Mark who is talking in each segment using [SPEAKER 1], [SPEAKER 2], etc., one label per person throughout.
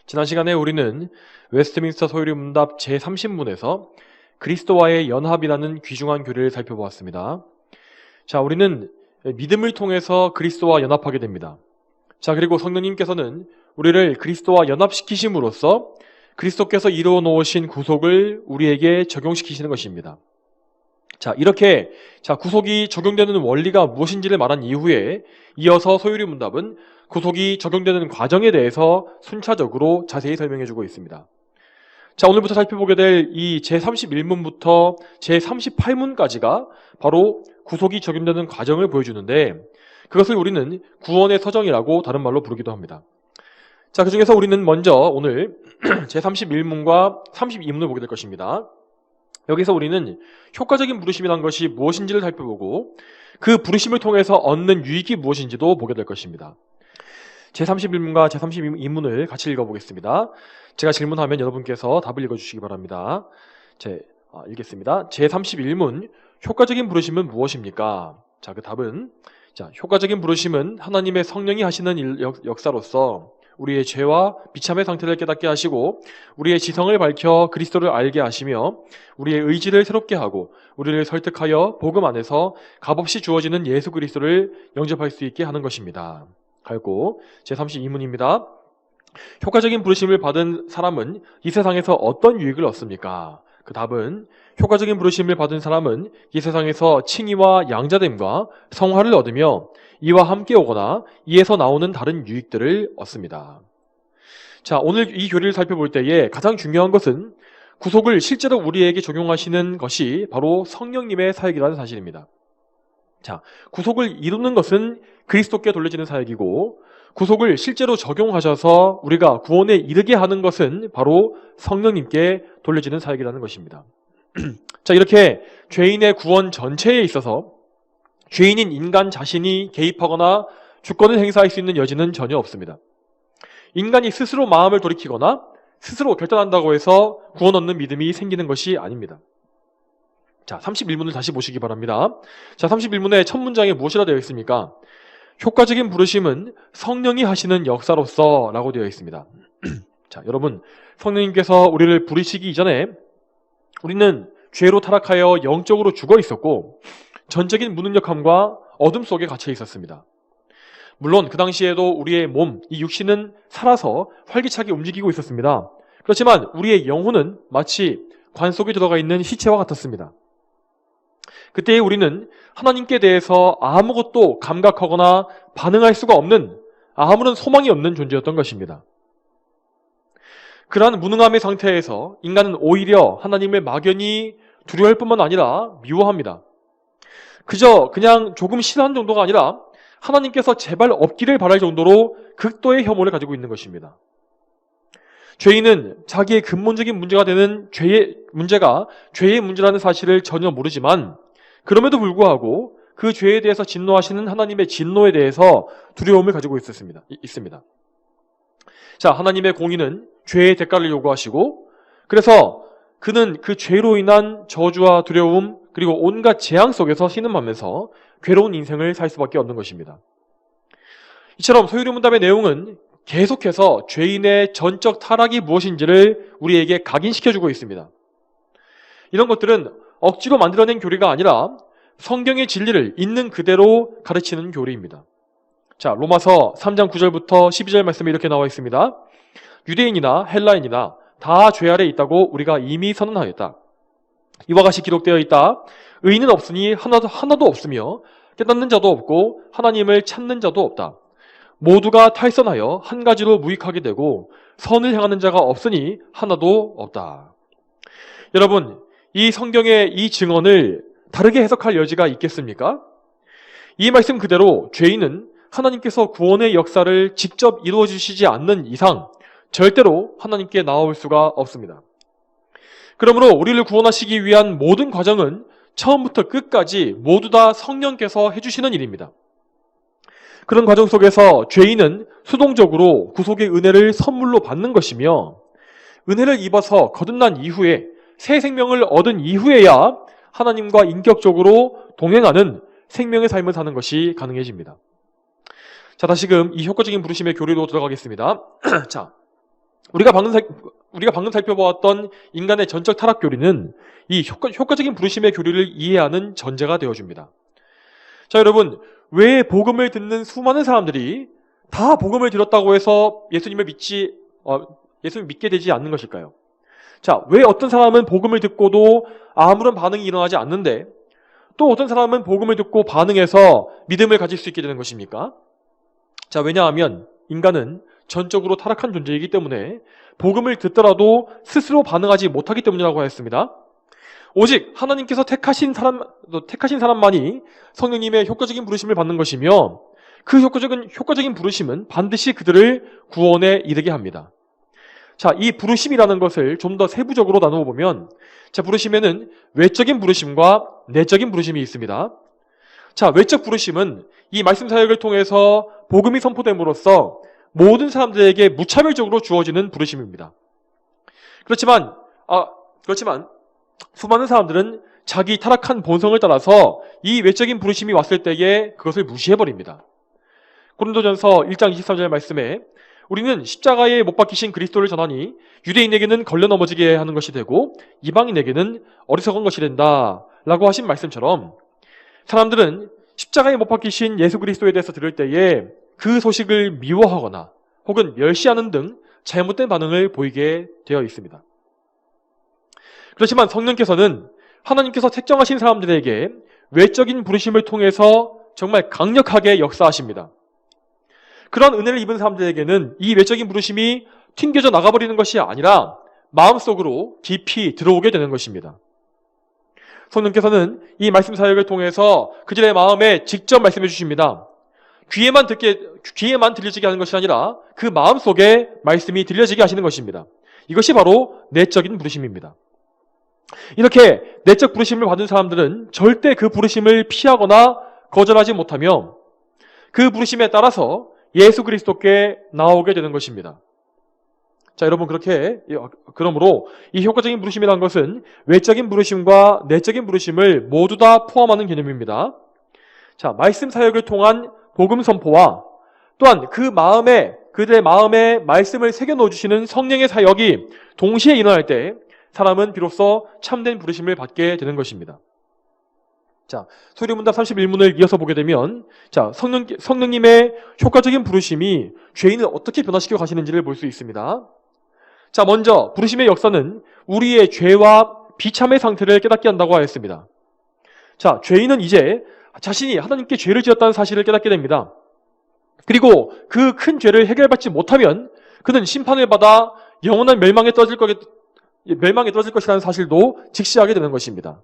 [SPEAKER 1] 지난 시간에 우리는 웨스트민스터 소유리 문답 제30문에서 그리스도와의 연합이라는 귀중한 교리를 살펴보았습니다. 자, 우리는 믿음을 통해서 그리스도와 연합하게 됩니다. 자, 그리고 성령님께서는 우리를 그리스도와 연합시키심으로써 그리스도께서 이루어 놓으신 구속을 우리에게 적용시키시는 것입니다. 자, 이렇게 구속이 적용되는 원리가 무엇인지를 말한 이후에 이어서 소유리 문답은 구속이 적용되는 과정에 대해서 순차적으로 자세히 설명해주고 있습니다. 자, 오늘부터 살펴보게 될 이 제31문부터 제38문까지가 바로 구속이 적용되는 과정을 보여주는데, 그것을 우리는 구원의 서정이라고 다른 말로 부르기도 합니다. 자, 그 중에서 우리는 먼저 오늘 제31문과 32문을 보게 될 것입니다. 여기서 우리는 효과적인 부르심이란 것이 무엇인지를 살펴보고 그 부르심을 통해서 얻는 유익이 무엇인지도 보게 될 것입니다. 제31문과 제32문을 같이 읽어보겠습니다. 제가 질문하면 여러분께서 답을 읽어주시기 바랍니다. 읽겠습니다. 제31문, 효과적인 부르심은 무엇입니까? 자, 그 답은, 효과적인 부르심은 하나님의 성령이 하시는 역사로서 우리의 죄와 비참의 상태를 깨닫게 하시고 우리의 지성을 밝혀 그리스도를 알게 하시며 우리의 의지를 새롭게 하고 우리를 설득하여 복음 안에서 값없이 주어지는 예수 그리스도를 영접할 수 있게 하는 것입니다. 갈고 제32문입니다. 효과적인 부르심을 받은 사람은 이 세상에서 어떤 유익을 얻습니까? 그 답은 효과적인 부르심을 받은 사람은 이 세상에서 칭의와 양자됨과 성화를 얻으며 이와 함께 오거나 이에서 나오는 다른 유익들을 얻습니다. 자, 오늘 이 교리를 살펴볼 때에 가장 중요한 것은 구속을 실제로 우리에게 적용하시는 것이 바로 성령님의 사역이라는 사실입니다. 자, 구속을 이루는 것은 그리스도께 돌려지는 사역이고 구속을 실제로 적용하셔서 우리가 구원에 이르게 하는 것은 바로 성령님께 돌려지는 사역이라는 것입니다. 자, 이렇게 죄인의 구원 전체에 있어서 죄인인 인간 자신이 개입하거나 주권을 행사할 수 있는 여지는 전혀 없습니다. 인간이 스스로 마음을 돌이키거나 스스로 결단한다고 해서 구원 얻는 믿음이 생기는 것이 아닙니다. 자, 31문을 다시 보시기 바랍니다. 자, 31문의 첫 문장에 무엇이라 되어 있습니까? 효과적인 부르심은 성령이 하시는 역사로서 라고 되어 있습니다. 자, 여러분, 성령님께서 우리를 부르시기 이전에 우리는 죄로 타락하여 영적으로 죽어 있었고 전적인 무능력함과 어둠 속에 갇혀 있었습니다. 물론 그 당시에도 우리의 몸, 이 육신은 살아서 활기차게 움직이고 있었습니다. 그렇지만 우리의 영혼은 마치 관 속에 들어가 있는 시체와 같았습니다. 그때 우리는 하나님께 대해서 아무것도 감각하거나 반응할 수가 없는, 아무런 소망이 없는 존재였던 것입니다. 그러한 무능함의 상태에서 인간은 오히려 하나님을 막연히 두려워할 뿐만 아니라 미워합니다. 그저 그냥 조금 싫어하는 정도가 아니라 하나님께서 제발 없기를 바랄 정도로 극도의 혐오를 가지고 있는 것입니다. 죄인은 자기의 근본적인 문제가 되는 죄의 문제라는 사실을 전혀 모르지만 그럼에도 불구하고 그 죄에 대해서 진노하시는 하나님의 진노에 대해서 두려움을 가지고 있습니다. 자, 하나님의 공의는 죄의 대가를 요구하시고 그래서 그는 그 죄로 인한 저주와 두려움 그리고 온갖 재앙 속에서 신음하면서 괴로운 인생을 살 수밖에 없는 것입니다. 이처럼 소유리 문답의 내용은 계속해서 죄인의 전적 타락이 무엇인지를 우리에게 각인시켜주고 있습니다. 이런 것들은 억지로 만들어낸 교리가 아니라 성경의 진리를 있는 그대로 가르치는 교리입니다. 자, 로마서 3장 9절부터 12절 말씀에 이렇게 나와 있습니다. 유대인이나 헬라인이나 다 죄 아래 있다고 우리가 이미 선언하였다. 이와 같이 기록되어 있다. 의인은 없으니 하나도 없으며 깨닫는 자도 없고 하나님을 찾는 자도 없다. 모두가 탈선하여 한 가지로 무익하게 되고 선을 향하는 자가 없으니 하나도 없다. 여러분, 이 성경의 이 증언을 다르게 해석할 여지가 있겠습니까? 이 말씀 그대로 죄인은 하나님께서 구원의 역사를 직접 이루어 주시지 않는 이상 절대로 하나님께 나아올 수가 없습니다. 그러므로 우리를 구원하시기 위한 모든 과정은 처음부터 끝까지 모두 다 성령께서 해주시는 일입니다. 그런 과정 속에서 죄인은 수동적으로 구속의 은혜를 선물로 받는 것이며 은혜를 입어서 거듭난 이후에 새 생명을 얻은 이후에야 하나님과 인격적으로 동행하는 생명의 삶을 사는 것이 가능해집니다. 자, 다시금 이 효과적인 부르심의 교리로 들어가겠습니다. 자, 우리가 방금 살펴보았던 인간의 전적 타락 교리는 이 효과적인 부르심의 교리를 이해하는 전제가 되어줍니다. 자, 여러분, 왜 복음을 듣는 수많은 사람들이 다 복음을 들었다고 해서 예수님을 믿게 되지 않는 것일까요? 자, 왜 어떤 사람은 복음을 듣고도 아무런 반응이 일어나지 않는데 또 어떤 사람은 복음을 듣고 반응해서 믿음을 가질 수 있게 되는 것입니까? 자, 왜냐하면 인간은 전적으로 타락한 존재이기 때문에 복음을 듣더라도 스스로 반응하지 못하기 때문이라고 하였습니다. 오직 하나님께서 택하신 사람만이 성령님의 효과적인 부르심을 받는 것이며 그 효과적인 부르심은 반드시 그들을 구원에 이르게 합니다. 자, 이 부르심이라는 것을 좀 더 세부적으로 나누어 보면, 자, 부르심에는 외적인 부르심과 내적인 부르심이 있습니다. 자, 외적 부르심은 이 말씀 사역을 통해서 복음이 선포됨으로써 모든 사람들에게 무차별적으로 주어지는 부르심입니다. 그렇지만 수많은 사람들은 자기 타락한 본성을 따라서 이 외적인 부르심이 왔을 때에 그것을 무시해버립니다. 고린도전서 1장 23절 말씀에 우리는 십자가에 못 박히신 그리스도를 전하니 유대인에게는 걸려 넘어지게 하는 것이 되고 이방인에게는 어리석은 것이 된다 라고 하신 말씀처럼 사람들은 십자가에 못 박히신 예수 그리스도에 대해서 들을 때에 그 소식을 미워하거나 혹은 멸시하는 등 잘못된 반응을 보이게 되어 있습니다. 그렇지만 성령께서는 하나님께서 택정하신 사람들에게 외적인 부르심을 통해서 정말 강력하게 역사하십니다. 그런 은혜를 입은 사람들에게는 이 외적인 부르심이 튕겨져 나가버리는 것이 아니라 마음속으로 깊이 들어오게 되는 것입니다. 성령께서는 이 말씀 사역을 통해서 그들의 마음에 직접 말씀해 주십니다. 귀에만 들려지게 하는 것이 아니라 그 마음속에 말씀이 들려지게 하시는 것입니다. 이것이 바로 내적인 부르심입니다. 이렇게 내적 부르심을 받은 사람들은 절대 그 부르심을 피하거나 거절하지 못하며 그 부르심에 따라서 예수 그리스도께 나오게 되는 것입니다. 자, 여러분, 그러므로 이 효과적인 부르심이라는 것은 외적인 부르심과 내적인 부르심을 모두 다 포함하는 개념입니다. 자, 말씀 사역을 통한 복음 선포와 또한 그들의 마음에 말씀을 새겨 넣어주시는 성령의 사역이 동시에 일어날 때 사람은 비로소 참된 부르심을 받게 되는 것입니다. 자, 소리문답 31문을 이어서 보게 되면, 자, 성령님의 효과적인 부르심이 죄인을 어떻게 변화시켜 가시는지를 볼 수 있습니다. 자, 먼저 부르심의 역사는 우리의 죄와 비참의 상태를 깨닫게 한다고 하였습니다. 자, 죄인은 이제 자신이 하나님께 죄를 지었다는 사실을 깨닫게 됩니다. 그리고 그 큰 죄를 해결받지 못하면 그는 심판을 받아 영원한 멸망에 떨어질 것이라는 사실도 직시하게 되는 것입니다.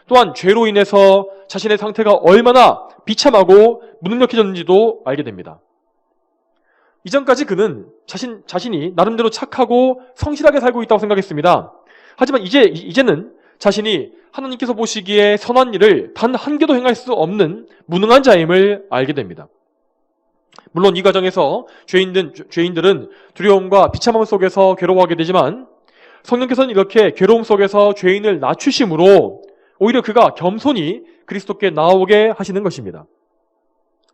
[SPEAKER 1] 또한 죄로 인해서 자신의 상태가 얼마나 비참하고 무능력해졌는지도 알게 됩니다. 이전까지 그는 자신이 나름대로 착하고 성실하게 살고 있다고 생각했습니다. 하지만 이제는 자신이 하나님께서 보시기에 선한 일을 단 한 개도 행할 수 없는 무능한 자임을 알게 됩니다. 물론 이 과정에서 죄인들은 두려움과 비참함 속에서 괴로워하게 되지만 성령께서는 이렇게 괴로움 속에서 죄인을 낮추심으로 오히려 그가 겸손히 그리스도께 나오게 하시는 것입니다.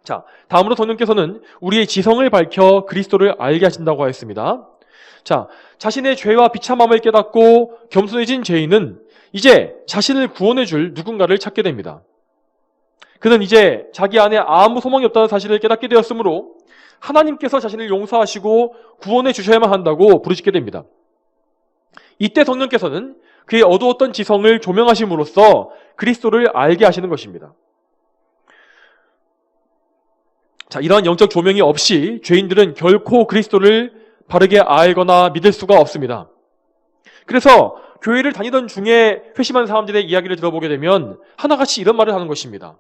[SPEAKER 1] 자, 다음으로 성령께서는 우리의 지성을 밝혀 그리스도를 알게 하신다고 하였습니다. 자, 자신의 죄와 비참함을 깨닫고 겸손해진 죄인은 이제 자신을 구원해 줄 누군가를 찾게 됩니다. 그는 이제 자기 안에 아무 소망이 없다는 사실을 깨닫게 되었으므로 하나님께서 자신을 용서하시고 구원해 주셔야만 한다고 부르짖게 됩니다. 이때 성령께서는 그의 어두웠던 지성을 조명하심으로써 그리스도를 알게 하시는 것입니다. 자, 이러한 영적 조명이 없이 죄인들은 결코 그리스도를 바르게 알거나 믿을 수가 없습니다. 그래서 교회를 다니던 중에 회심한 사람들의 이야기를 들어보게 되면 하나같이 이런 말을 하는 것입니다.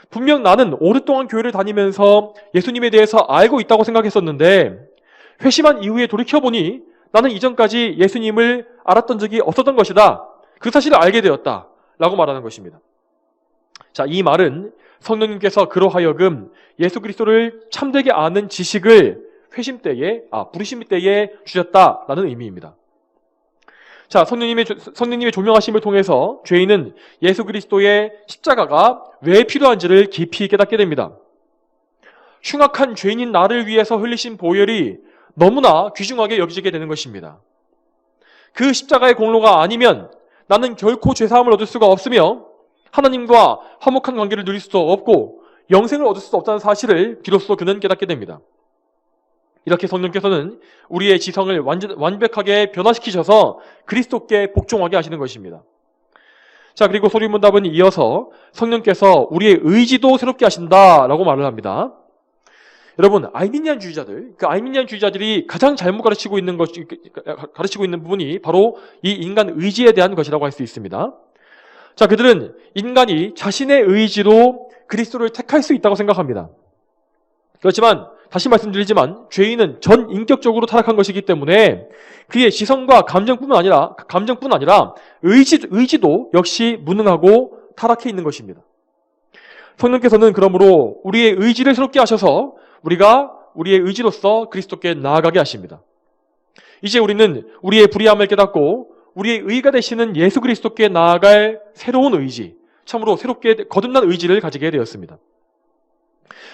[SPEAKER 1] 분명 나는 오랫동안 교회를 다니면서 예수님에 대해서 알고 있다고 생각했었는데 회심한 이후에 돌이켜보니 나는 이전까지 예수님을 알았던 적이 없었던 것이다. 그 사실을 알게 되었다. 라고 말하는 것입니다. 자, 이 말은 성령님께서 그로 하여금 예수 그리스도를 참되게 아는 지식을 부르심 때에 주셨다라는 의미입니다. 자, 성령님의 조명하심을 통해서 죄인은 예수 그리스도의 십자가가 왜 필요한지를 깊이 깨닫게 됩니다. 흉악한 죄인인 나를 위해서 흘리신 보혈이 너무나 귀중하게 여기지게 되는 것입니다. 그 십자가의 공로가 아니면 나는 결코 죄사함을 얻을 수가 없으며 하나님과 화목한 관계를 누릴 수도 없고 영생을 얻을 수도 없다는 사실을 비로소 그는 깨닫게 됩니다. 이렇게 성령께서는 우리의 지성을 완벽하게 변화시키셔서 그리스도께 복종하게 하시는 것입니다. 자, 그리고 소리문답은 이어서 성령께서 우리의 의지도 새롭게 하신다라고 말을 합니다. 여러분, 아이미니안주의자들이 가장 잘못 가르치고 있는 부분이 바로 이 인간 의지에 대한 것이라고 할 수 있습니다. 자, 그들은 인간이 자신의 의지로 그리스도를 택할 수 있다고 생각합니다. 그렇지만 다시 말씀드리지만 죄인은 전 인격적으로 타락한 것이기 때문에 그의 지성과 감정뿐 아니라 의지도 역시 무능하고 타락해 있는 것입니다. 성령께서는 그러므로 우리의 의지를 새롭게 하셔서 우리가 우리의 의지로서 그리스도께 나아가게 하십니다. 이제 우리는 우리의 불의함을 깨닫고 우리의 의가 되시는 예수 그리스도께 나아갈 새로운 의지, 참으로 새롭게 거듭난 의지를 가지게 되었습니다.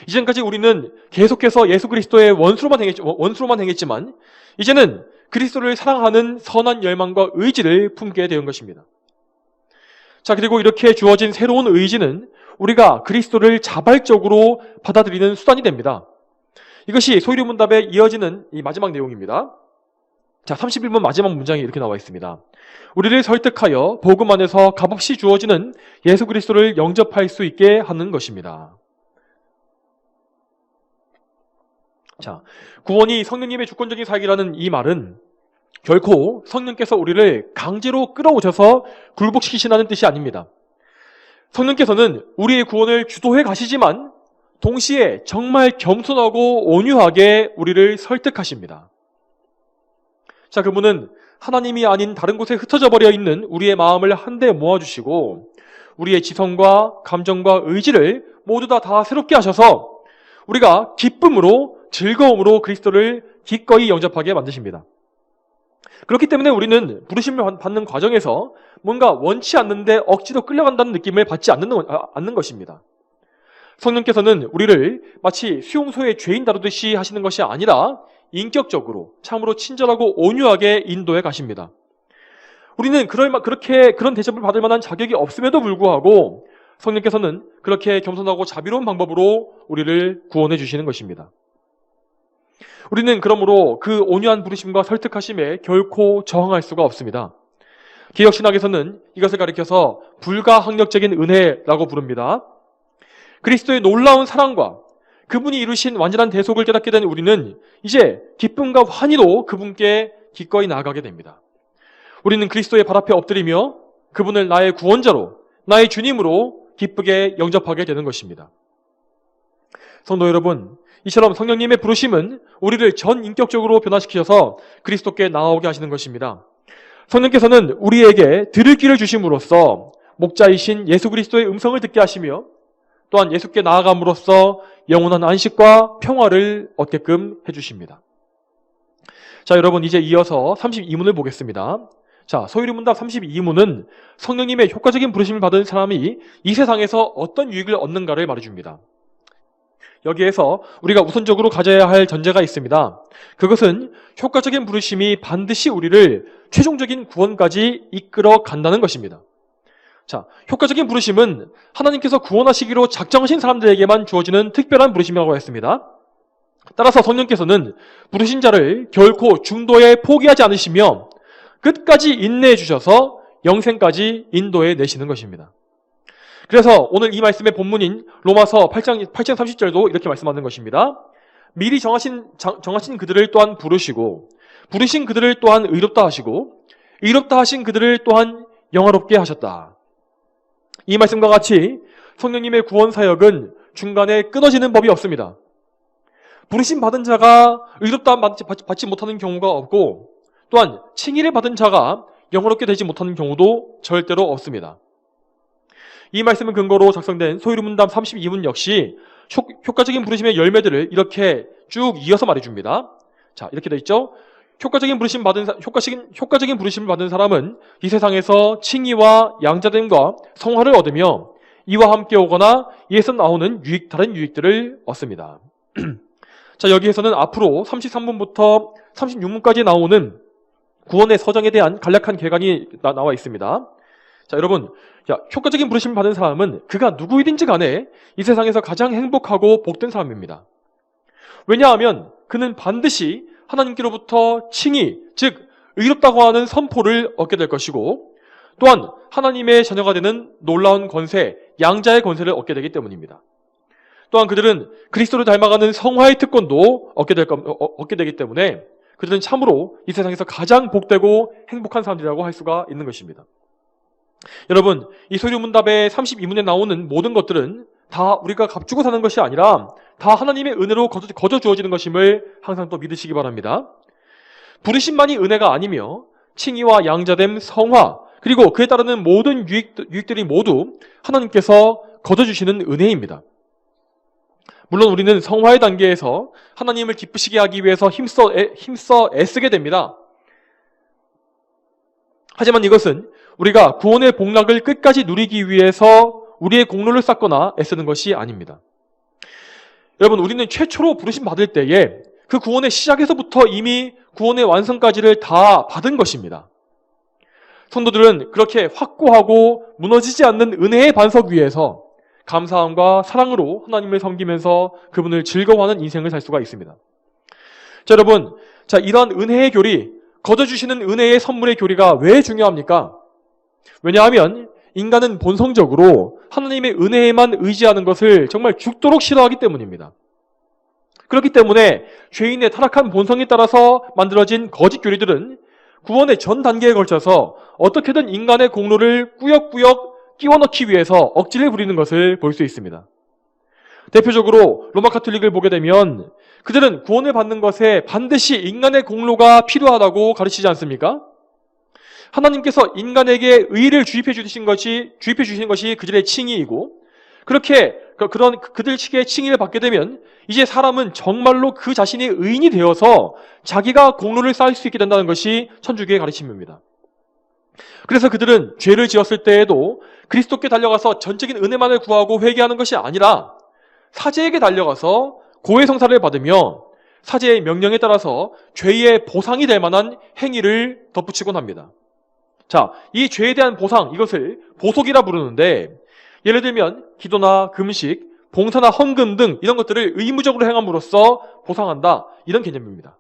[SPEAKER 1] 이전까지 우리는 계속해서 예수 그리스도의 원수로만 행했지만 이제는 그리스도를 사랑하는 선한 열망과 의지를 품게 된 것입니다. 자, 그리고 이렇게 주어진 새로운 의지는 우리가 그리스도를 자발적으로 받아들이는 수단이 됩니다. 이것이 소유문답에 이어지는 이 마지막 내용입니다. 자, 31번 마지막 문장이 이렇게 나와 있습니다. 우리를 설득하여 복음 안에서 값없이 주어지는 예수 그리스도를 영접할 수 있게 하는 것입니다. 자, 구원이 성령님의 주권적인 사역이라는 이 말은 결코 성령께서 우리를 강제로 끌어오셔서 굴복시키시라는 뜻이 아닙니다. 성령께서는 우리의 구원을 주도해 가시지만 동시에 정말 겸손하고 온유하게 우리를 설득하십니다. 자, 그분은 하나님이 아닌 다른 곳에 흩어져 버려 있는 우리의 마음을 한데 모아주시고 우리의 지성과 감정과 의지를 모두 다 새롭게 하셔서 우리가 기쁨으로 즐거움으로 그리스도를 기꺼이 영접하게 만드십니다. 그렇기 때문에 우리는 부르심을 받는 과정에서 뭔가 원치 않는데 억지로 끌려간다는 느낌을 받지 않는 것입니다. 성령께서는 우리를 마치 수용소의 죄인 다루듯이 하시는 것이 아니라 인격적으로 참으로 친절하고 온유하게 인도해 가십니다. 우리는 그런 대접을 받을 만한 자격이 없음에도 불구하고 성령께서는 그렇게 겸손하고 자비로운 방법으로 우리를 구원해 주시는 것입니다. 우리는 그러므로 그 온유한 부르심과 설득하심에 결코 저항할 수가 없습니다. 개혁신학에서는 이것을 가리켜서 불가항력적인 은혜라고 부릅니다. 그리스도의 놀라운 사랑과 그분이 이루신 완전한 대속을 깨닫게 된 우리는 이제 기쁨과 환희로 그분께 기꺼이 나아가게 됩니다. 우리는 그리스도의 발 앞에 엎드리며 그분을 나의 구원자로, 나의 주님으로 기쁘게 영접하게 되는 것입니다. 성도 여러분, 이처럼 성령님의 부르심은 우리를 전 인격적으로 변화시키셔서 그리스도께 나아오게 하시는 것입니다. 성령께서는 우리에게 들을 귀를 주심으로써 목자이신 예수 그리스도의 음성을 듣게 하시며 또한 예수께 나아감으로써 영원한 안식과 평화를 얻게끔 해주십니다. 자, 여러분 이제 이어서 32문을 보겠습니다. 자, 소유리문답 32문은 성령님의 효과적인 부르심을 받은 사람이 이 세상에서 어떤 유익을 얻는가를 말해줍니다. 여기에서 우리가 우선적으로 가져야 할 전제가 있습니다. 그것은 효과적인 부르심이 반드시 우리를 최종적인 구원까지 이끌어 간다는 것입니다. 자, 효과적인 부르심은 하나님께서 구원하시기로 작정하신 사람들에게만 주어지는 특별한 부르심이라고 했습니다. 따라서 성령께서는 부르신 자를 결코 중도에 포기하지 않으시며 끝까지 인내해 주셔서 영생까지 인도해 내시는 것입니다. 그래서 오늘 이 말씀의 본문인 로마서 8장 30절도 이렇게 말씀하는 것입니다. 미리 정하신 그들을 또한 부르시고 부르신 그들을 또한 의롭다 하시고 의롭다 하신 그들을 또한 영화롭게 하셨다. 이 말씀과 같이 성령님의 구원 사역은 중간에 끊어지는 법이 없습니다. 부르심 받은 자가 의롭다 받지 못하는 경우가 없고 또한 칭의를 받은 자가 영화롭게 되지 못하는 경우도 절대로 없습니다. 이 말씀을 근거로 작성된 소유문답 32문 역시 효과적인 부르심의 열매들을 이렇게 쭉 이어서 말해줍니다. 자, 이렇게 되어 있죠. 효과적인 부르심을 받은 사람은 이 세상에서 칭의와 양자됨과 성화를 얻으며 이와 함께 오거나 이에서 나오는 다른 유익들을 얻습니다. 자, 여기에서는 앞으로 33문부터 36문까지 나오는 구원의 서정에 대한 간략한 개관이 나와 있습니다. 자, 여러분, 효과적인 부르심을 받은 사람은 그가 누구이든지 간에 이 세상에서 가장 행복하고 복된 사람입니다. 왜냐하면 그는 반드시 하나님께로부터 칭의, 즉 의롭다고 하는 선포를 얻게 될 것이고, 또한 하나님의 자녀가 되는 놀라운 권세, 양자의 권세를 얻게 되기 때문입니다. 또한 그들은 그리스도를 닮아가는 성화의 특권도 얻게 되기 때문에 그들은 참으로 이 세상에서 가장 복되고 행복한 사람들이라고 할 수가 있는 것입니다. 여러분, 이 소유문답의 32문에 나오는 모든 것들은 다 우리가 값주고 사는 것이 아니라 다 하나님의 은혜로 거저 주어지는 것임을 항상 또 믿으시기 바랍니다. 부르심만이 은혜가 아니며 칭의와 양자됨, 성화, 그리고 그에 따르는 모든 유익들이 모두 하나님께서 거저 주시는 은혜입니다. 물론 우리는 성화의 단계에서 하나님을 기쁘시게 하기 위해서 힘써 애쓰게 됩니다. 하지만 이것은 우리가 구원의 복락을 끝까지 누리기 위해서 우리의 공로를 쌓거나 애쓰는 것이 아닙니다. 여러분, 우리는 최초로 부르심 받을 때에 그 구원의 시작에서부터 이미 구원의 완성까지를 다 받은 것입니다. 성도들은 그렇게 확고하고 무너지지 않는 은혜의 반석 위에서 감사함과 사랑으로 하나님을 섬기면서 그분을 즐거워하는 인생을 살 수가 있습니다. 자, 여러분, 이러한 은혜의 교리, 거저 주시는 은혜의 선물의 교리가 왜 중요합니까? 왜냐하면 인간은 본성적으로 하나님의 은혜에만 의지하는 것을 정말 죽도록 싫어하기 때문입니다. 그렇기 때문에 죄인의 타락한 본성에 따라서 만들어진 거짓 교리들은 구원의 전 단계에 걸쳐서 어떻게든 인간의 공로를 꾸역꾸역 끼워 넣기 위해서 억지를 부리는 것을 볼 수 있습니다. 대표적으로 로마 카톨릭을 보게 되면 그들은 구원을 받는 것에 반드시 인간의 공로가 필요하다고 가르치지 않습니까? 하나님께서 인간에게 의를 주입해 주신 것이 그들의 칭의이고, 그렇게 그들 측의 칭의를 받게 되면 이제 사람은 정말로 그 자신이 의인이 되어서 자기가 공로를 쌓을 수 있게 된다는 것이 천주교의 가르침입니다. 그래서 그들은 죄를 지었을 때에도 그리스도께 달려가서 전적인 은혜만을 구하고 회개하는 것이 아니라 사제에게 달려가서 고해성사를 받으며 사제의 명령에 따라서 죄의 보상이 될 만한 행위를 덧붙이곤 합니다. 자, 이 죄에 대한 보상, 이것을 보속이라 부르는데, 예를 들면 기도나 금식, 봉사나 헌금 등 이런 것들을 의무적으로 행함으로써 보상한다, 이런 개념입니다.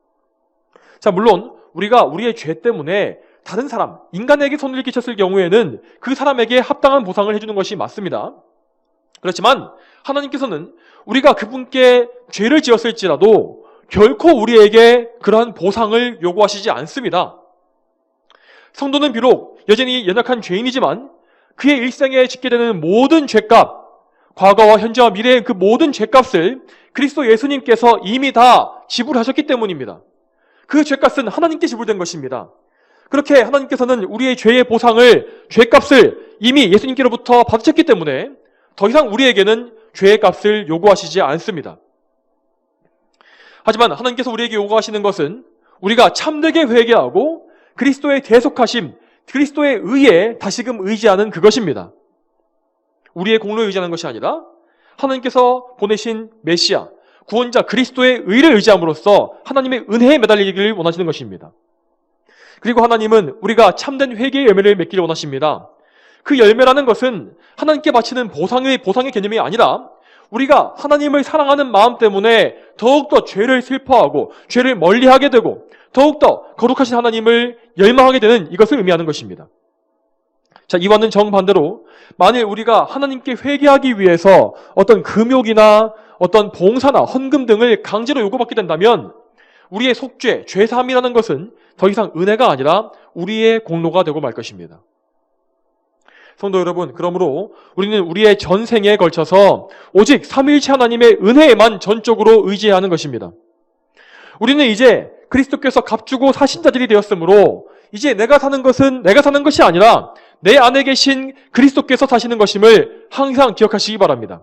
[SPEAKER 1] 자, 물론 우리가 우리의 죄 때문에 다른 사람, 인간에게 손해를 끼쳤을 경우에는 그 사람에게 합당한 보상을 해주는 것이 맞습니다. 그렇지만 하나님께서는 우리가 그분께 죄를 지었을지라도 결코 우리에게 그러한 보상을 요구하시지 않습니다. 성도는 비록 여전히 연약한 죄인이지만 그의 일생에 짓게 되는 모든 죄값, 과거와 현재와 미래의 그 모든 죄값을 그리스도 예수님께서 이미 다 지불하셨기 때문입니다. 그 죄값은 하나님께 지불된 것입니다. 그렇게 하나님께서는 우리의 죄의 보상을, 죄값을 이미 예수님께로부터 받으셨기 때문에 더 이상 우리에게는 죄의 값을 요구하시지 않습니다. 하지만 하나님께서 우리에게 요구하시는 것은 우리가 참되게 회개하고 그리스도의 대속하심, 그리스도의 의에 다시금 의지하는 그것입니다. 우리의 공로에 의지하는 것이 아니라 하나님께서 보내신 메시아, 구원자 그리스도의 의를 의지함으로써 하나님의 은혜에 매달리기를 원하시는 것입니다. 그리고 하나님은 우리가 참된 회개의 열매를 맺기를 원하십니다. 그 열매라는 것은 하나님께 바치는 보상의 개념이 아니라 우리가 하나님을 사랑하는 마음 때문에 더욱더 죄를 슬퍼하고 죄를 멀리하게 되고 더욱더 거룩하신 하나님을 열망하게 되는 이것을 의미하는 것입니다. 자, 이와는 정반대로 만일 우리가 하나님께 회개하기 위해서 어떤 금욕이나 어떤 봉사나 헌금 등을 강제로 요구받게 된다면 우리의 속죄, 죄사함이라는 것은 더 이상 은혜가 아니라 우리의 공로가 되고 말 것입니다. 성도 여러분, 그러므로 우리는 우리의 전생에 걸쳐서 오직 삼위일체 하나님의 은혜에만 전적으로 의지해야 하는 것입니다. 우리는 이제 그리스도께서 값주고 사신 자들이 되었으므로 이제 내가 사는 것은 내가 사는 것이 아니라 내 안에 계신 그리스도께서 사시는 것임을 항상 기억하시기 바랍니다.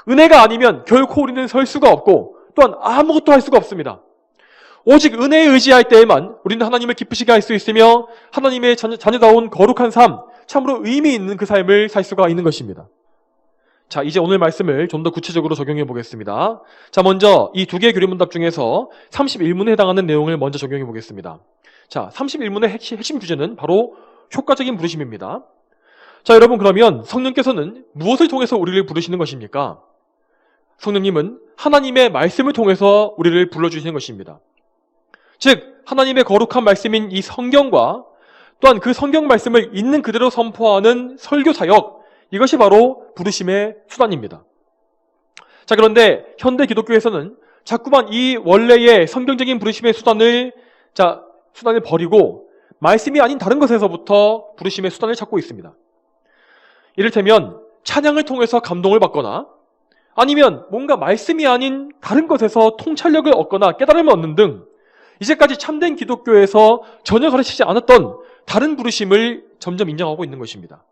[SPEAKER 1] 은혜가 아니면 결코 우리는 설 수가 없고 또한 아무것도 할 수가 없습니다. 오직 은혜에 의지할 때에만 우리는 하나님을 기쁘시게 할 수 있으며 하나님의 자녀다운 거룩한 삶, 참으로 의미 있는 그 삶을 살 수가 있는 것입니다. 자, 이제 오늘 말씀을 좀 더 구체적으로 적용해 보겠습니다. 자, 먼저 이 두 개의 교리문답 중에서 31문에 해당하는 내용을 먼저 적용해 보겠습니다. 자, 31문의 핵심 주제는 바로 효과적인 부르심입니다. 자, 여러분, 그러면 성령께서는 무엇을 통해서 우리를 부르시는 것입니까? 성령님은 하나님의 말씀을 통해서 우리를 불러주시는 것입니다. 즉, 하나님의 거룩한 말씀인 이 성경과 또한 그 성경 말씀을 있는 그대로 선포하는 설교 사역, 이것이 바로 부르심의 수단입니다. 자, 그런데 현대 기독교에서는 자꾸만 이 원래의 성경적인 부르심의 수단을 버리고 말씀이 아닌 다른 것에서부터 부르심의 수단을 찾고 있습니다. 이를테면 찬양을 통해서 감동을 받거나 아니면 뭔가 말씀이 아닌 다른 것에서 통찰력을 얻거나 깨달음을 얻는 등 이제까지 참된 기독교에서 전혀 가르치지 않았던 다른 부르심을 점점 인정하고 있는 것입니다.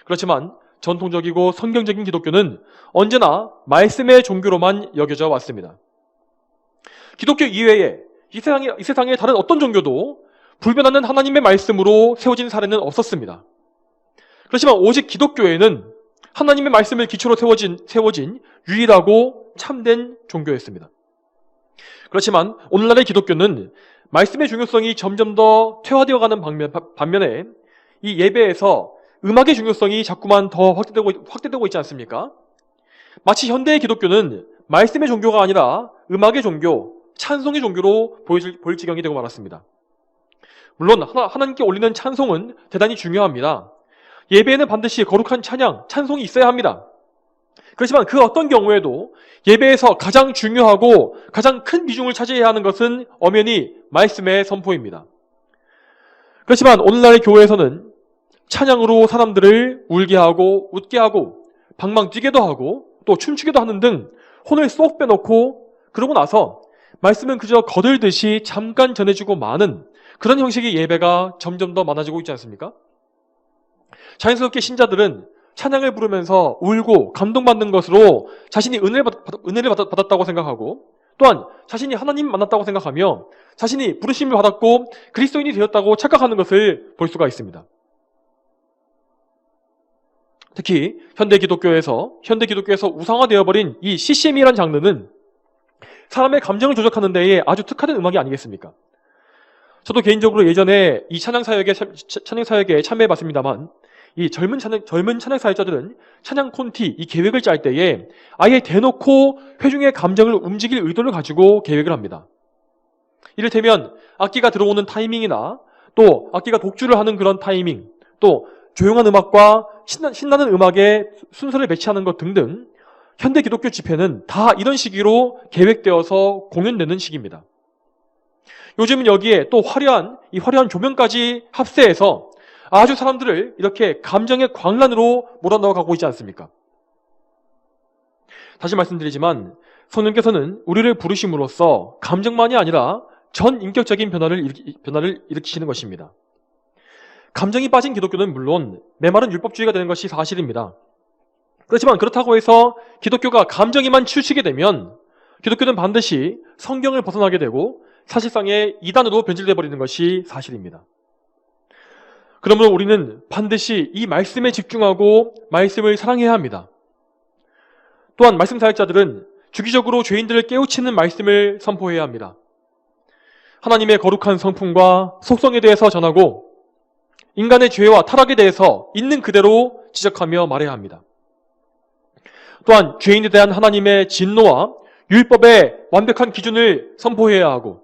[SPEAKER 1] 그렇지만 전통적이고 성경적인 기독교는 언제나 말씀의 종교로만 여겨져 왔습니다. 기독교 이외에 이 세상의 다른 어떤 종교도 불변하는 하나님의 말씀으로 세워진 사례는 없었습니다. 그렇지만 오직 기독교에는 하나님의 말씀을 기초로 세워진 유일하고 참된 종교였습니다. 그렇지만 오늘날의 기독교는 말씀의 중요성이 점점 더 퇴화되어가는 반면에 이 예배에서 음악의 중요성이 자꾸만 더 확대되고 있지 않습니까? 마치 현대의 기독교는 말씀의 종교가 아니라 음악의 종교, 찬송의 종교로 보일 지경이 되고 말았습니다. 물론 하나님께 올리는 찬송은 대단히 중요합니다. 예배에는 반드시 거룩한 찬송이 있어야 합니다. 그렇지만 그 어떤 경우에도 예배에서 가장 중요하고 가장 큰 비중을 차지해야 하는 것은 엄연히 말씀의 선포입니다. 그렇지만 오늘날의 교회에서는 찬양으로 사람들을 울게 하고 웃게 하고 방방 뛰게도 하고 또 춤추게도 하는 등 혼을 쏙 빼놓고 그러고 나서 말씀은 그저 거들듯이 잠깐 전해주고 마는 그런 형식의 예배가 점점 더 많아지고 있지 않습니까? 자연스럽게 신자들은 찬양을 부르면서 울고 감동받는 것으로 자신이 은혜를 받았다고 생각하고 또한 자신이 하나님 만났다고 생각하며 자신이 부르심을 받았고 그리스도인이 되었다고 착각하는 것을 볼 수가 있습니다. 특히 현대 기독교에서 우상화되어버린 이 CCM이라는 장르는 사람의 감정을 조작하는 데에 아주 특화된 음악이 아니겠습니까? 저도 개인적으로 예전에 이 찬양 사역에 참여해봤습니다만 이 젊은 찬양 사역자들은 찬양 콘티 이 계획을 짤 때에 아예 대놓고 회중의 감정을 움직일 의도를 가지고 계획을 합니다. 이를테면 악기가 들어오는 타이밍이나 또 악기가 독주를 하는 그런 타이밍, 또 조용한 음악과 신나는 음악의 순서를 배치하는 것 등등 현대 기독교 집회는 다 이런 시기로 계획되어서 공연되는 시기입니다. 요즘은 여기에 또 화려한 조명까지 합세해서 아주 사람들을 이렇게 감정의 광란으로 몰아넣어 가고 있지 않습니까? 다시 말씀드리지만 성령께서는 우리를 부르심으로써 감정만이 아니라 전 인격적인 변화를 일으키시는 것입니다. 감정이 빠진 기독교는 물론 메마른 율법주의가 되는 것이 사실입니다. 그렇지만 그렇다고 해서 기독교가 감정에만 치우치게 되면 기독교는 반드시 성경을 벗어나게 되고 사실상의 이단으로 변질되어 버리는 것이 사실입니다. 그러므로 우리는 반드시 이 말씀에 집중하고 말씀을 사랑해야 합니다. 또한 말씀 사역자들은 주기적으로 죄인들을 깨우치는 말씀을 선포해야 합니다. 하나님의 거룩한 성품과 속성에 대해서 전하고 인간의 죄와 타락에 대해서 있는 그대로 지적하며 말해야 합니다. 또한 죄인에 대한 하나님의 진노와 율법의 완벽한 기준을 선포해야 하고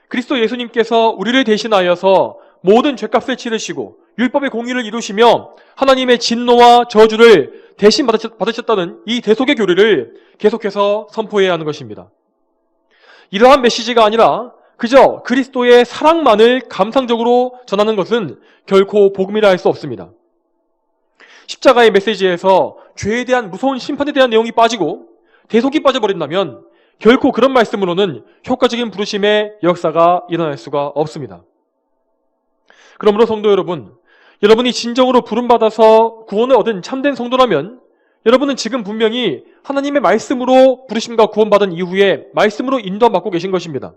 [SPEAKER 1] 그리스도 예수님께서 우리를 대신하여서 모든 죄값을 치르시고 율법의 공의를 이루시며 하나님의 진노와 저주를 대신 받으셨다는 이 대속의 교리를 계속해서 선포해야 하는 것입니다. 이러한 메시지가 아니라 그저 그리스도의 사랑만을 감상적으로 전하는 것은 결코 복음이라 할 수 없습니다. 십자가의 메시지에서 죄에 대한 무서운 심판에 대한 내용이 빠지고 대속이 빠져버린다면 결코 그런 말씀으로는 효과적인 부르심의 역사가 일어날 수가 없습니다. 그러므로 성도 여러분, 여러분이 진정으로 부름받아서 구원을 얻은 참된 성도라면 여러분은 지금 분명히 하나님의 말씀으로 부르심과 구원받은 이후에 말씀으로 인도받고 계신 것입니다.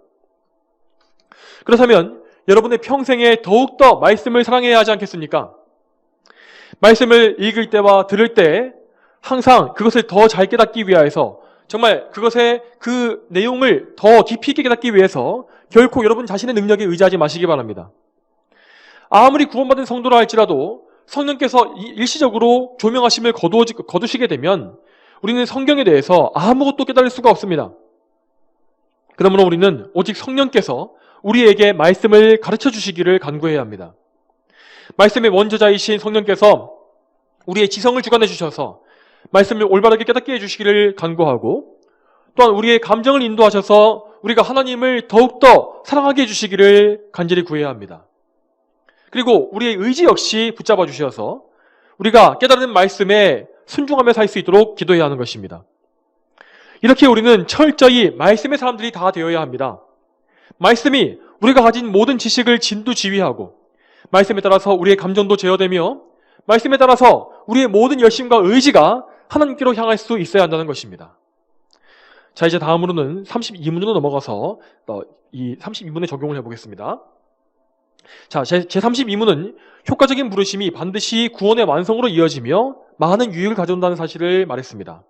[SPEAKER 1] 그렇다면 여러분의 평생에 더욱더 말씀을 사랑해야 하지 않겠습니까? 말씀을 읽을 때와 들을 때 항상 그것을 더 잘 깨닫기 위하여서 정말 그것의 그 내용을 더 깊이 있게 깨닫기 위해서 결코 여러분 자신의 능력에 의지하지 마시기 바랍니다. 아무리 구원받은 성도라 할지라도 성령께서 일시적으로 조명하심을 거두시게 되면 우리는 성경에 대해서 아무것도 깨달을 수가 없습니다. 그러므로 우리는 오직 성령께서 우리에게 말씀을 가르쳐 주시기를 간구해야 합니다. 말씀의 원저자이신 성령께서 우리의 지성을 주관해 주셔서 말씀을 올바르게 깨닫게 해주시기를 간구하고, 또한 우리의 감정을 인도하셔서 우리가 하나님을 더욱더 사랑하게 해주시기를 간절히 구해야 합니다. 그리고 우리의 의지 역시 붙잡아 주셔서 우리가 깨달은 말씀에 순종하며 살 수 있도록 기도해야 하는 것입니다. 이렇게 우리는 철저히 말씀의 사람들이 다 되어야 합니다. 말씀이 우리가 가진 모든 지식을 진두지휘하고, 말씀에 따라서 우리의 감정도 제어되며, 말씀에 따라서 우리의 모든 열심과 의지가 하나님께로 향할 수 있어야 한다는 것입니다. 자, 이제 다음으로는 32문으로 넘어가서 이 32문에 적용을 해보겠습니다. 자, 제 32문은 효과적인 부르심이 반드시 구원의 완성으로 이어지며 많은 유익을 가져온다는 사실을 말했습니다.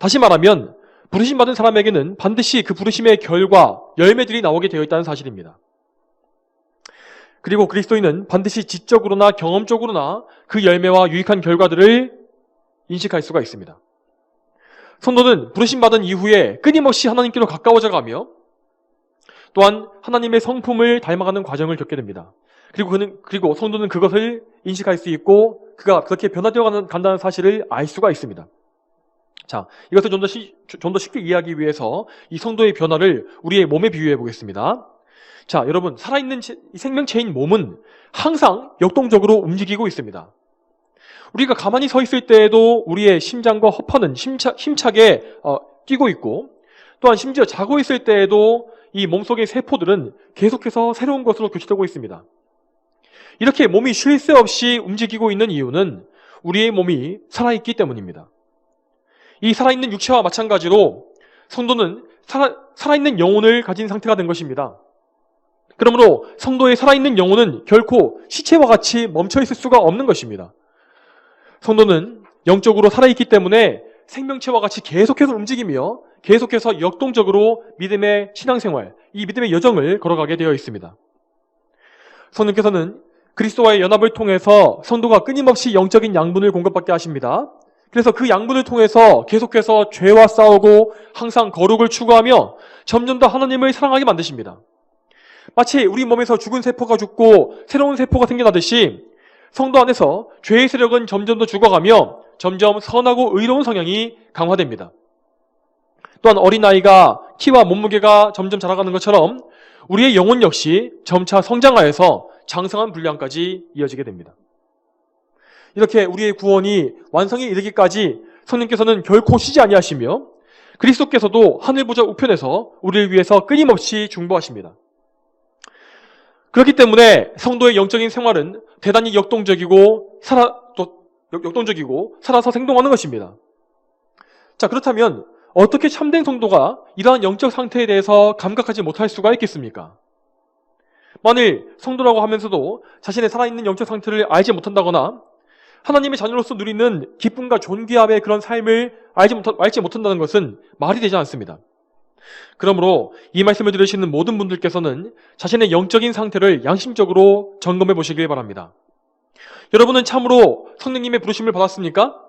[SPEAKER 1] 다시 말하면 부르심 받은 사람에게는 반드시 그 부르심의 결과, 열매들이 나오게 되어 있다는 사실입니다. 그리고 그리스도인은 반드시 지적으로나 경험적으로나 그 열매와 유익한 결과들을 인식할 수가 있습니다. 성도는 부르심 받은 이후에 끊임없이 하나님께로 가까워져 가며 또한 하나님의 성품을 닮아가는 과정을 겪게 됩니다. 그리고 성도는 그것을 인식할 수 있고 그가 그렇게 변화되어 간다는 사실을 알 수가 있습니다. 자, 이것을 좀 더 쉽게 이해하기 위해서 이 성도의 변화를 우리의 몸에 비유해 보겠습니다. 자, 여러분, 살아있는 생명체인 몸은 항상 역동적으로 움직이고 있습니다. 우리가 가만히 서 있을 때에도 우리의 심장과 허파는 힘차게 뛰고 있고, 또한 심지어 자고 있을 때에도 이 몸속의 세포들은 계속해서 새로운 것으로 교체되고 있습니다. 이렇게 몸이 쉴 새 없이 움직이고 있는 이유는 우리의 몸이 살아있기 때문입니다. 이 살아있는 육체와 마찬가지로 성도는 살아있는 영혼을 가진 상태가 된 것입니다. 그러므로 성도의 살아있는 영혼은 결코 시체와 같이 멈춰있을 수가 없는 것입니다. 성도는 영적으로 살아있기 때문에 생명체와 같이 계속해서 움직이며 계속해서 역동적으로 믿음의 신앙생활, 이 믿음의 여정을 걸어가게 되어 있습니다. 성령께서는 그리스도와의 연합을 통해서 성도가 끊임없이 영적인 양분을 공급받게 하십니다. 그래서 그 양분을 통해서 계속해서 죄와 싸우고 항상 거룩을 추구하며 점점 더 하나님을 사랑하게 만드십니다. 마치 우리 몸에서 죽은 세포가 죽고 새로운 세포가 생겨나듯이 성도 안에서 죄의 세력은 점점 더 죽어가며 점점 선하고 의로운 성향이 강화됩니다. 또한 어린아이가 키와 몸무게가 점점 자라가는 것처럼 우리의 영혼 역시 점차 성장하여서 장성한 분량까지 이어지게 됩니다. 이렇게 우리의 구원이 완성에 이르기까지 성령께서는 결코 쉬지 아니하시며 그리스도께서도 하늘보좌 우편에서 우리를 위해서 끊임없이 중보하십니다. 그렇기 때문에 성도의 영적인 생활은 대단히 역동적이고 살아서 생동하는 것입니다. 자, 그렇다면 어떻게 참된 성도가 이러한 영적 상태에 대해서 감각하지 못할 수가 있겠습니까? 만일 성도라고 하면서도 자신의 살아있는 영적 상태를 알지 못한다거나 하나님의 자녀로서 누리는 기쁨과 존귀함의 그런 삶을 알지 못한다는 것은 말이 되지 않습니다. 그러므로 이 말씀을 들으시는 모든 분들께서는 자신의 영적인 상태를 양심적으로 점검해 보시길 바랍니다. 여러분은 참으로 성령님의 부르심을 받았습니까?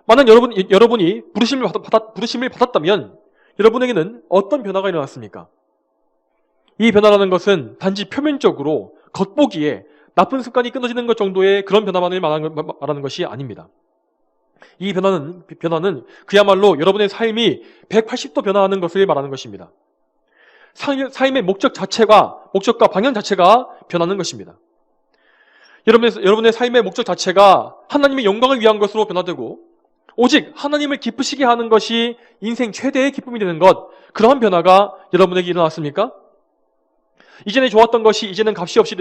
[SPEAKER 1] 만약 여러분이 부르심을 받았다면 여러분에게는 어떤 변화가 일어났습니까? 이 변화라는 것은 단지 표면적으로 겉보기에 나쁜 습관이 끊어지는 것 정도의 그런 변화만을 말하는 것이 아닙니다. 이 변화는 그야말로 여러분의 삶이 180도 변화하는 것을 말하는 것입니다. 삶의 목적과 방향 자체가 변하는 것입니다. 여러분의 삶의 목적 자체가 하나님의 영광을 위한 것으로 변화되고 오직 하나님을 기쁘시게 하는 것이 인생 최대의 기쁨이 되는 것, 그러한 변화가 여러분에게 일어났습니까? 이전에 좋았던 것이 이제는 값없이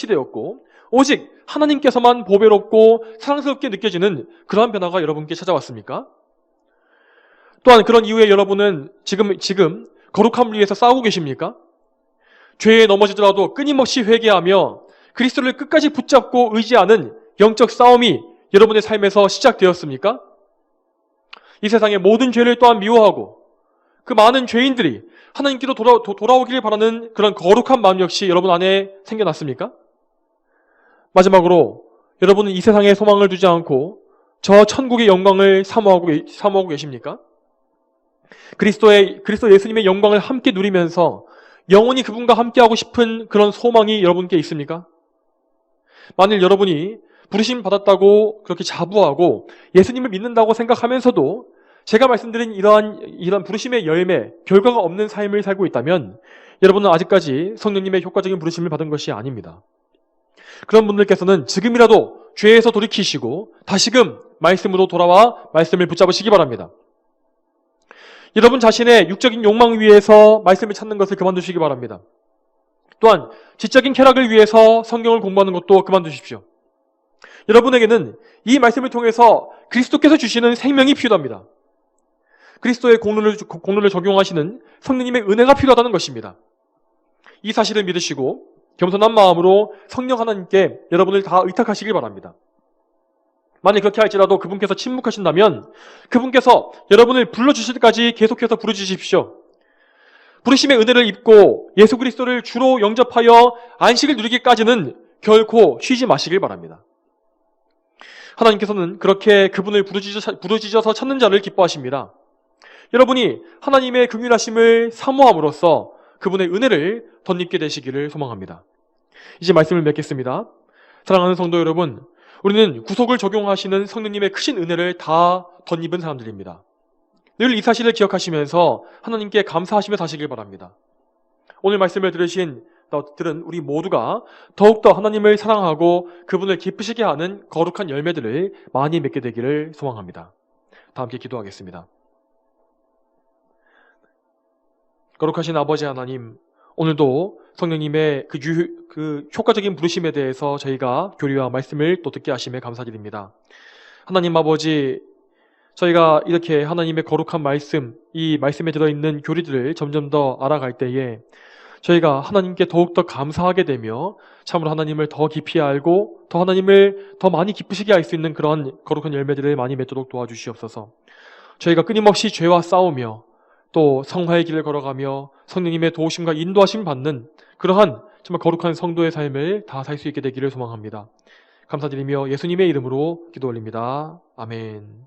[SPEAKER 1] 되었고 오직 하나님께서만 보배롭고 사랑스럽게 느껴지는 그러한 변화가 여러분께 찾아왔습니까? 또한 그런 이후에 여러분은 지금 거룩함을 위해서 싸우고 계십니까? 죄에 넘어지더라도 끊임없이 회개하며 그리스도를 끝까지 붙잡고 의지하는 영적 싸움이 여러분의 삶에서 시작되었습니까? 이 세상의 모든 죄를 또한 미워하고 그 많은 죄인들이 하나님께로 돌아오기를 바라는 그런 거룩한 마음 역시 여러분 안에 생겨났습니까? 마지막으로 여러분은 이 세상에 소망을 두지 않고 저 천국의 영광을 사모하고 계십니까? 그리스도 예수님의 영광을 함께 누리면서 영원히 그분과 함께하고 싶은 그런 소망이 여러분께 있습니까? 만일 여러분이 부르심 받았다고 그렇게 자부하고 예수님을 믿는다고 생각하면서도 제가 말씀드린 이러한 부르심의 열매, 결과가 없는 삶을 살고 있다면 여러분은 아직까지 성령님의 효과적인 부르심을 받은 것이 아닙니다. 그런 분들께서는 지금이라도 죄에서 돌이키시고 다시금 말씀으로 돌아와 말씀을 붙잡으시기 바랍니다. 여러분 자신의 육적인 욕망 위해서 말씀을 찾는 것을 그만두시기 바랍니다. 또한 지적인 쾌락을 위해서 성경을 공부하는 것도 그만두십시오. 여러분에게는 이 말씀을 통해서 그리스도께서 주시는 생명이 필요합니다. 그리스도의 공로를 적용하시는 성령님의 은혜가 필요하다는 것입니다. 이 사실을 믿으시고 겸손한 마음으로 성령 하나님께 여러분을 다 의탁하시길 바랍니다. 만약 그렇게 할지라도 그분께서 침묵하신다면 그분께서 여러분을 불러주실 때까지 계속해서 부르주십시오. 부르심의 은혜를 입고 예수 그리스도를 주로 영접하여 안식을 누리기까지는 결코 쉬지 마시길 바랍니다. 하나님께서는 그렇게 그분을 부르짖어서 찾는 자를 기뻐하십니다. 여러분이 하나님의 긍휼하심을 사모함으로써 그분의 은혜를 덧입게 되시기를 소망합니다. 이제 말씀을 맺겠습니다. 사랑하는 성도 여러분, 우리는 구속을 적용하시는 성령님의 크신 은혜를 다 덧입은 사람들입니다. 늘 이 사실을 기억하시면서 하나님께 감사하시며 사시길 바랍니다. 오늘 말씀을 들은 우리 모두가 더욱더 하나님을 사랑하고 그분을 기쁘시게 하는 거룩한 열매들을 많이 맺게 되기를 소망합니다. 다 함께 기도하겠습니다. 거룩하신 아버지 하나님, 오늘도 성령님의 그 효과적인 부르심에 대해서 저희가 교리와 말씀을 또 듣게 하심에 감사드립니다. 하나님 아버지, 저희가 이렇게 하나님의 거룩한 말씀, 이 말씀에 들어있는 교리들을 점점 더 알아갈 때에 저희가 하나님께 더욱더 감사하게 되며 참으로 하나님을 더 깊이 알고 더 하나님을 더 많이 기쁘시게 할 수 있는 그런 거룩한 열매들을 많이 맺도록 도와주시옵소서. 저희가 끊임없이 죄와 싸우며 또 성화의 길을 걸어가며 성령님의 도우심과 인도하심 받는 그러한 정말 거룩한 성도의 삶을 다 살 수 있게 되기를 소망합니다. 감사드리며 예수님의 이름으로 기도 올립니다. 아멘.